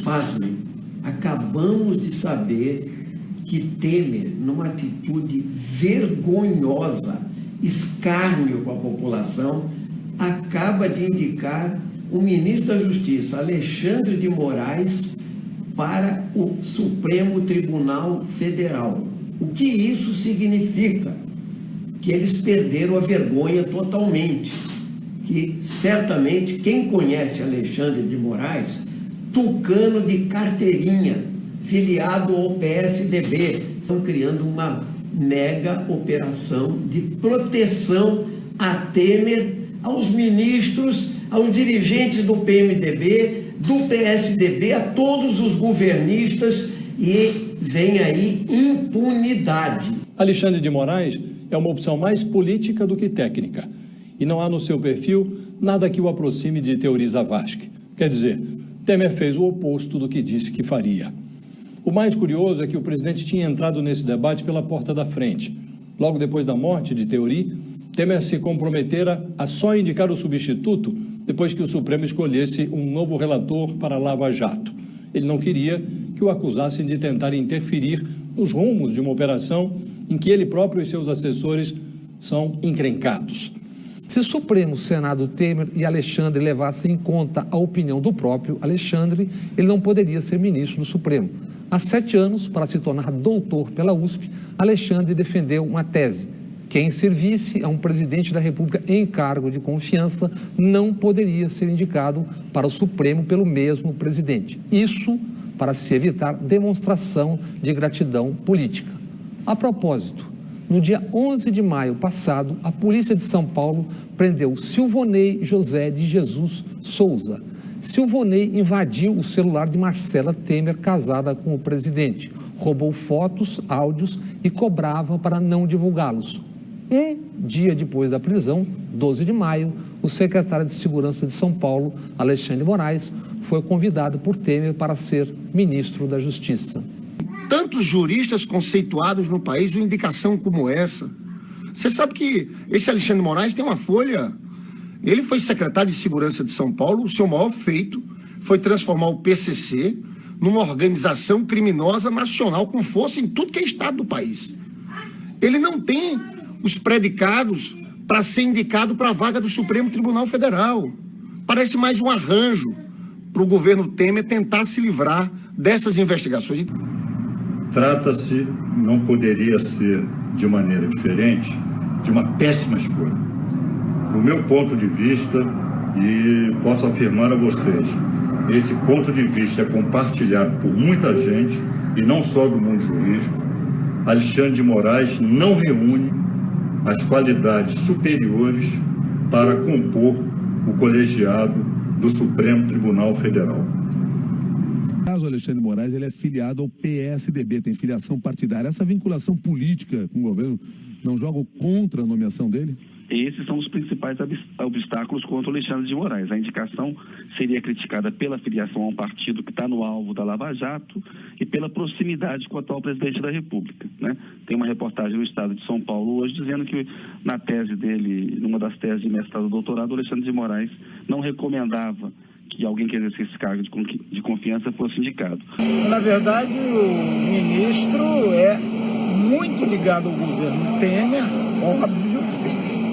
pasmem, acabamos de saber que Temer, numa atitude vergonhosa, escárnio com a população, acaba de indicar o ministro da Justiça, Alexandre de Moraes, para o Supremo Tribunal Federal. O que isso significa? Que eles perderam a vergonha totalmente. Que certamente quem conhece Alexandre de Moraes, tucano de carteirinha, filiado ao PSDB, estão criando uma mega operação de proteção a Temer, aos ministros, aos dirigentes do PMDB, do PSDB, a todos os governistas, e vem aí impunidade. Alexandre de Moraes é uma opção mais política do que técnica. E não há no seu perfil nada que o aproxime de Teori Zavascki. Quer dizer, Temer fez o oposto do que disse que faria. O mais curioso é que o presidente tinha entrado nesse debate pela porta da frente. Logo depois da morte de Teori, Temer se comprometera a só indicar o substituto depois que o Supremo escolhesse um novo relator para a Lava Jato. Ele não queria que o acusassem de tentar interferir nos rumos de uma operação em que ele próprio e seus assessores são encrencados. Se o Supremo, Senado, Temer e Alexandre levassem em conta a opinião do próprio Alexandre, ele não poderia ser ministro do Supremo. Há 7 anos, para se tornar doutor pela USP, Alexandre defendeu uma tese: quem servisse a um presidente da República em cargo de confiança não poderia ser indicado para o Supremo pelo mesmo presidente. Isso para se evitar demonstração de gratidão política. A propósito, no dia 11 de maio passado, a Polícia de São Paulo prendeu Silvonei José de Jesus Souza. Silvonei invadiu o celular de Marcela Temer, casada com o presidente, roubou fotos, áudios e cobrava para não divulgá-los. Um dia depois da prisão, 12 de maio, o secretário de Segurança de São Paulo, Alexandre de Moraes, foi convidado por Temer para ser ministro da Justiça. Tantos juristas conceituados no país, uma indicação como essa. Você sabe que esse Alexandre de Moraes tem uma folha. Ele foi secretário de Segurança de São Paulo, o seu maior feito foi transformar o PCC numa organização criminosa nacional com força em tudo que é estado do país. Ele não tem os predicados para ser indicado para a vaga do Supremo Tribunal Federal. Parece mais um arranjo para o governo Temer tentar se livrar dessas investigações. Trata-se, não poderia ser de maneira diferente, de uma péssima escolha. Do meu ponto de vista, e posso afirmar a vocês, esse ponto de vista é compartilhado por muita gente, e não só do mundo jurídico. Alexandre de Moraes não reúne as qualidades superiores para compor o colegiado do Supremo Tribunal Federal. O caso Alexandre de Moraes, ele é filiado ao PSDB, tem filiação partidária. Essa vinculação política com o governo não joga contra a nomeação dele? Esses são os principais obstáculos contra o Alexandre de Moraes. A indicação seria criticada pela filiação a um partido que está no alvo da Lava Jato e pela proximidade com o atual presidente da República, né? Tem uma reportagem no estado de São Paulo hoje dizendo que na tese dele, numa das teses de mestrado e doutorado, o Alexandre de Moraes não recomendava que alguém que exercesse cargo de confiança fosse indicado. Na verdade, o ministro é muito ligado ao governo Temer, óbvio,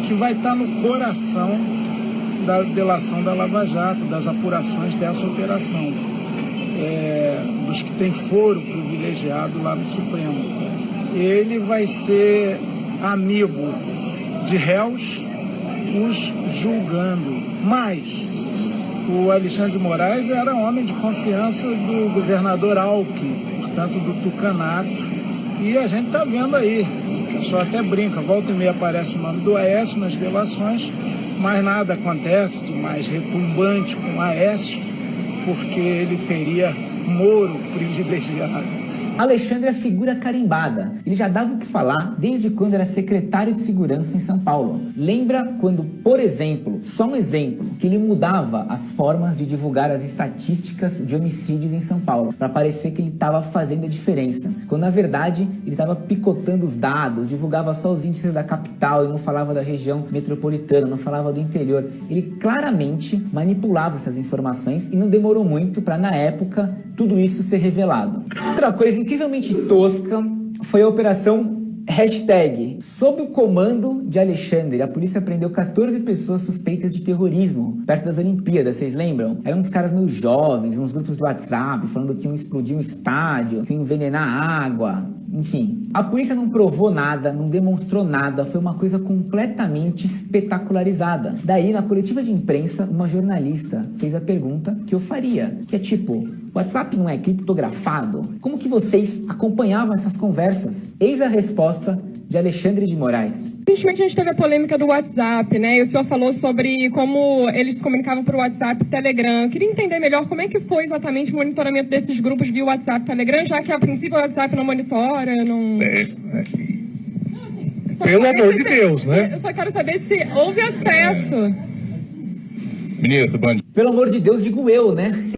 que vai estar no coração da delação da Lava Jato, das apurações dessa operação, dos que têm foro privilegiado lá no Supremo. Ele vai ser amigo de réus, os julgando. Mas o Alexandre de Moraes era homem de confiança do governador Alckmin, portanto do tucanato, e a gente está vendo aí. O pessoal até brinca, volta e meia aparece o nome do Aécio nas delações, mas nada acontece de mais retumbante com o Aécio, porque ele teria Moro privilegiado. Alexandre é figura carimbada. Ele já dava o que falar desde quando era secretário de segurança em São Paulo. Lembra quando, por exemplo, só um exemplo, que ele mudava as formas de divulgar as estatísticas de homicídios em São Paulo, para parecer que ele estava fazendo a diferença, quando na verdade ele estava picotando os dados, divulgava só os índices da capital e não falava da região metropolitana, não falava do interior. Ele claramente manipulava essas informações e não demorou muito para, na época, tudo isso ser revelado. Outra coisa incrivelmente tosca foi a operação Hashtag. Sob o comando de Alexandre, a polícia prendeu 14 pessoas suspeitas de terrorismo perto das Olimpíadas, vocês lembram? Eram uns caras meio jovens, uns grupos de WhatsApp, falando que iam explodir um estádio, que iam envenenar água, enfim. A polícia não provou nada, não demonstrou nada, foi uma coisa completamente espetacularizada. Daí, na coletiva de imprensa, uma jornalista fez a pergunta que eu faria, que é tipo, WhatsApp não é criptografado? Como que vocês acompanhavam essas conversas? Eis a resposta de Alexandre de Moraes. Recentemente a gente teve a polêmica do WhatsApp, né? E o senhor falou sobre como eles se comunicavam por WhatsApp e Telegram. Eu queria entender melhor como é que foi exatamente o monitoramento desses grupos via WhatsApp e Telegram, já que a princípio o WhatsApp não monitora, não... Pelo amor de Deus, né? Eu só quero saber se houve acesso. Ministro, Pelo amor de Deus, digo eu, né?